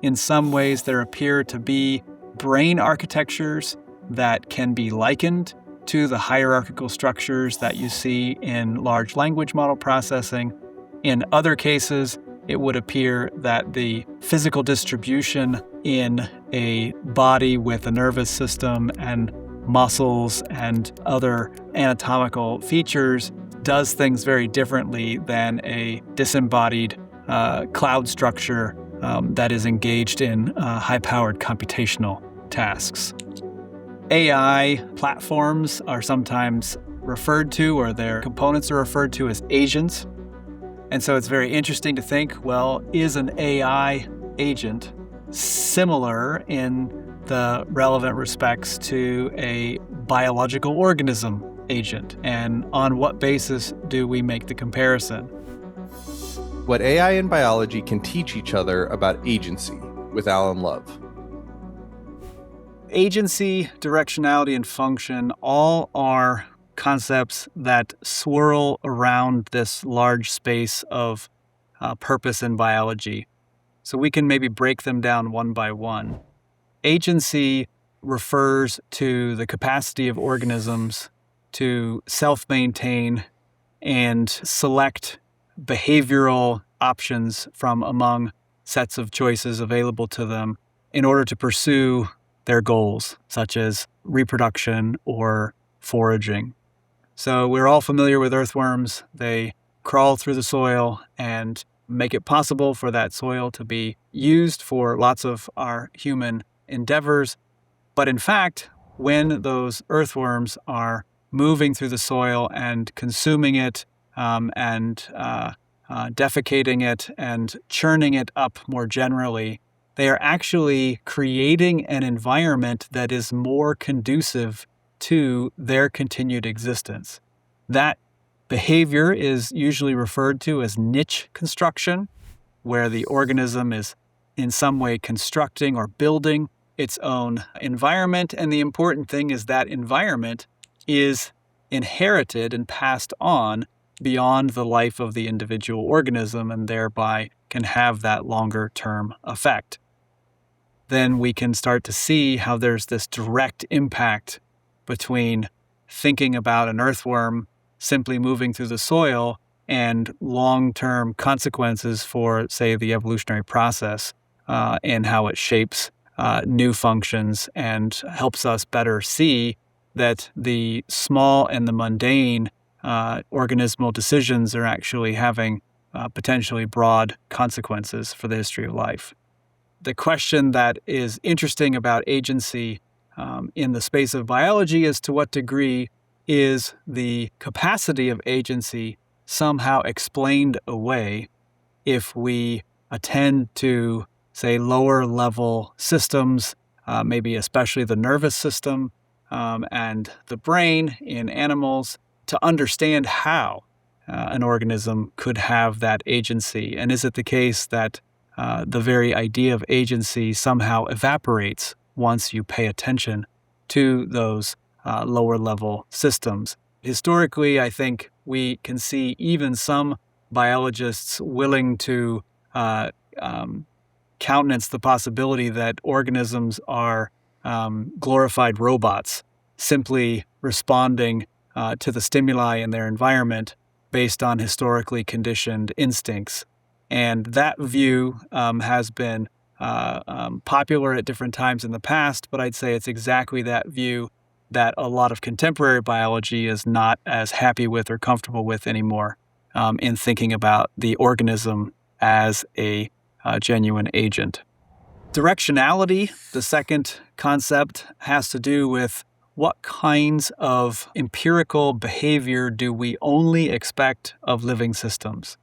In some ways, there appear to be brain architectures that can be likened to the hierarchical structures that you see in large language model processing. In other cases, it would appear that the physical distribution in a body with a nervous system and muscles and other anatomical features does things very differently than a disembodied cloud structure that is engaged in high-powered computational tasks. AI platforms are sometimes referred to, or their components are referred to as agents. And so it's very interesting to think, well, is an AI agent similar in the relevant respects to a biological organism agent? And on what basis do we make the comparison? What AI and biology can teach each other about agency, with Alan Love. Agency, directionality, and function all are concepts that swirl around this large space of purpose in biology. So we can maybe break them down one by one. Agency refers to the capacity of organisms to self-maintain and select behavioral options from among sets of choices available to them in order to pursue their goals, such as reproduction or foraging. So we're all familiar with earthworms. They crawl through the soil and make it possible for that soil to be used for lots of our human endeavors. But in fact, when those earthworms are moving through the soil and consuming it and defecating it and churning it up more generally, they are actually creating an environment that is more conducive to their continued existence. That behavior is usually referred to as niche construction, where the organism is in some way constructing or building its own environment. And the important thing is that environment is inherited and passed on beyond the life of the individual organism, and thereby can have that longer-term effect. Then we can start to see how there's this direct impact between thinking about an earthworm simply moving through the soil and long-term consequences for, say, the evolutionary process and how it shapes new functions and helps us better see that the small and the mundane organismal decisions are actually having potentially broad consequences for the history of life. The question that is interesting about agency in the space of biology is to what degree is the capacity of agency somehow explained away if we attend to, say, lower level systems, maybe especially the nervous system and the brain in animals, to understand how an organism could have that agency. And is it the case that the very idea of agency somehow evaporates once you pay attention to those lower level systems? Historically, I think we can see even some biologists willing to countenance the possibility that organisms are glorified robots, simply responding to the stimuli in their environment based on historically conditioned instincts. And that view has been popular at different times in the past, but I'd say it's exactly that view that a lot of contemporary biology is not as happy with or comfortable with anymore in thinking about the organism as a genuine agent. Directionality, the second concept, has to do with what kinds of empirical behavior do we only expect of living systems.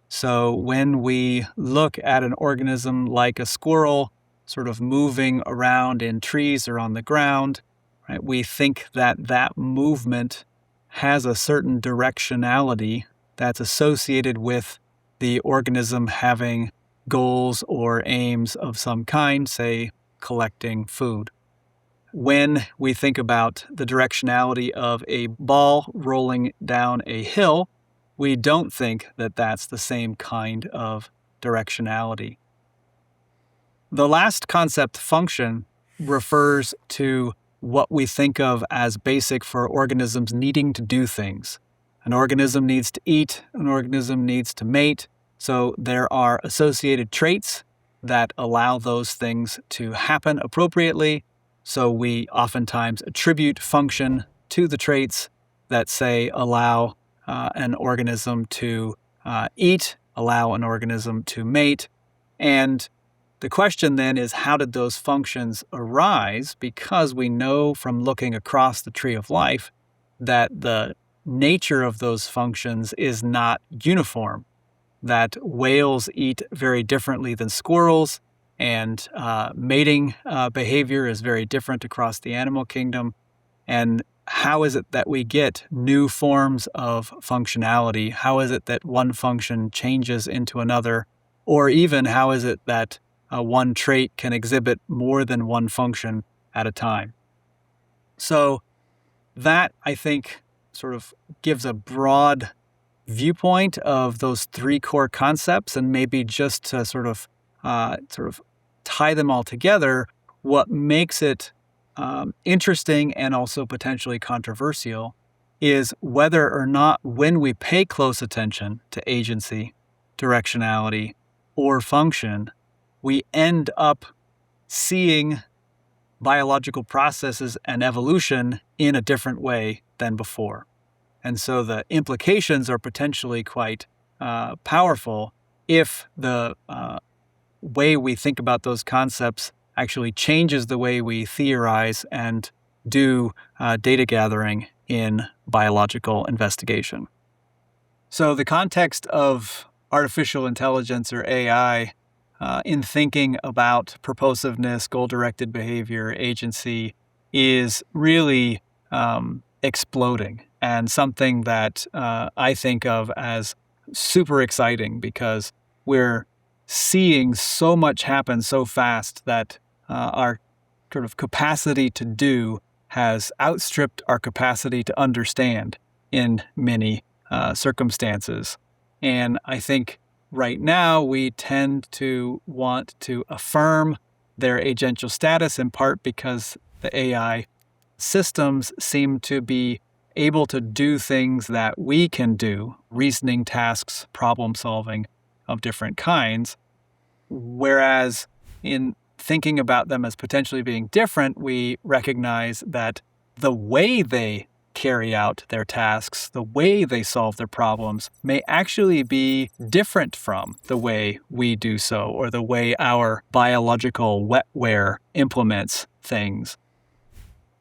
So when we look at an organism like a squirrel sort of moving around in trees or on the ground, right, we think that that movement has a certain directionality that's associated with the organism having goals or aims of some kind, say collecting food. When we think about the directionality of a ball rolling down a hill, we don't think that that's the same kind of directionality. The last concept, function, refers to what we think of as basic for organisms needing to do things. An organism needs to eat, an organism needs to mate, so there are associated traits that allow those things to happen appropriately. So we oftentimes attribute function to the traits that, say, allow an organism to eat, allow an organism to mate. And the question then is, how did those functions arise? Because we know from looking across the tree of life that the nature of those functions is not uniform, that whales eat very differently than squirrels, and mating behavior is very different across the animal kingdom. And how is it that we get new forms of functionality? How is it that one function changes into another? Or even how is it that one trait can exhibit more than one function at a time? So that, I think, sort of gives a broad viewpoint of those three core concepts, and maybe just to sort of tie them all together, what makes it interesting and also potentially controversial is whether or not, when we pay close attention to agency, directionality, or function, we end up seeing biological processes and evolution in a different way than before. And so the implications are potentially quite powerful if the way we think about those concepts actually changes the way we theorize and do data gathering in biological investigation. So the context of artificial intelligence, or AI, in thinking about purposiveness, goal-directed behavior, agency, is really exploding, and something that I think of as super exciting, because we're seeing so much happen so fast that our sort of capacity to do has outstripped our capacity to understand in many circumstances. And I think right now we tend to want to affirm their agential status, in part because the AI systems seem to be able to do things that we can do, reasoning tasks, problem solving of different kinds. Whereas in thinking about them as potentially being different, we recognize that the way they carry out their tasks, the way they solve their problems, may actually be different from the way we do so, or the way our biological wetware implements things.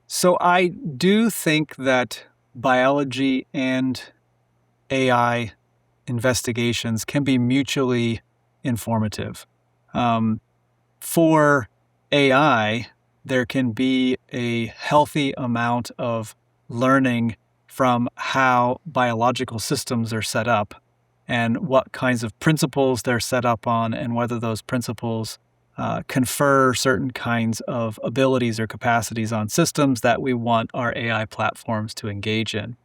So I do think that biology and AI investigations can be mutually informative. For AI, there can be a healthy amount of learning from how biological systems are set up and what kinds of principles they're set up on, and whether those principles confer certain kinds of abilities or capacities on systems that we want our AI platforms to engage in.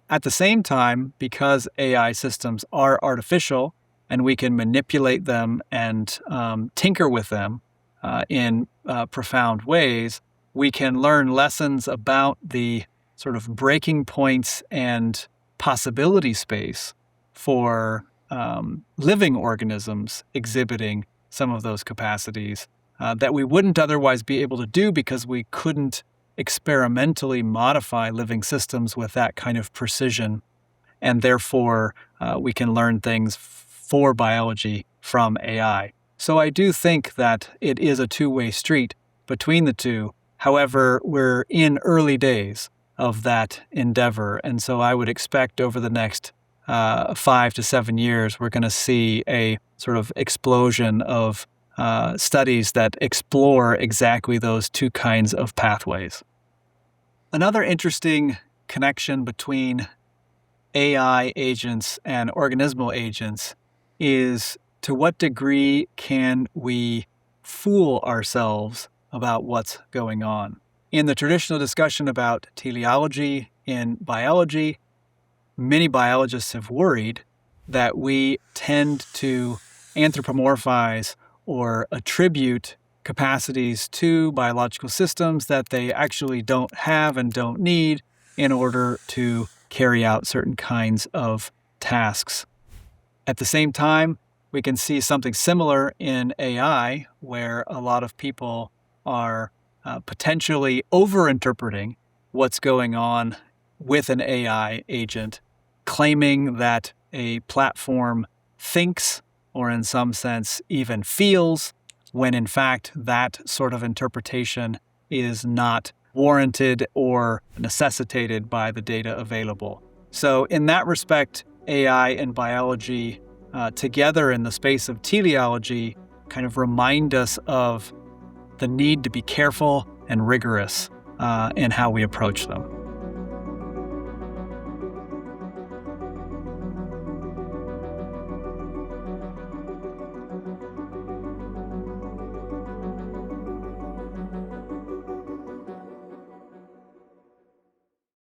At the same time, because AI systems are artificial and we can manipulate them and tinker with them in profound ways, we can learn lessons about the sort of breaking points and possibility space for living organisms exhibiting some of those capacities that we wouldn't otherwise be able to do, because we couldn't experimentally modify living systems with that kind of precision. And therefore, we can learn things for biology from AI. So I do think that it is a two-way street between the two. However, we're in early days of that endeavor. And so I would expect over the next 5 to 7 years, we're going to see a sort of explosion of studies that explore exactly those two kinds of pathways. Another interesting connection between AI agents and organismal agents is, to what degree can we fool ourselves about what's going on? In the traditional discussion about teleology in biology, many biologists have worried that we tend to anthropomorphize or attribute capacities to biological systems that they actually don't have and don't need in order to carry out certain kinds of tasks. At the same time, we can see something similar in AI, where a lot of people are potentially overinterpreting what's going on with an AI agent, claiming that a platform thinks, or in some sense even feels, when in fact that sort of interpretation is not warranted or necessitated by the data available. So in that respect, AI and biology together in the space of teleology kind of remind us of the need to be careful and rigorous in how we approach them.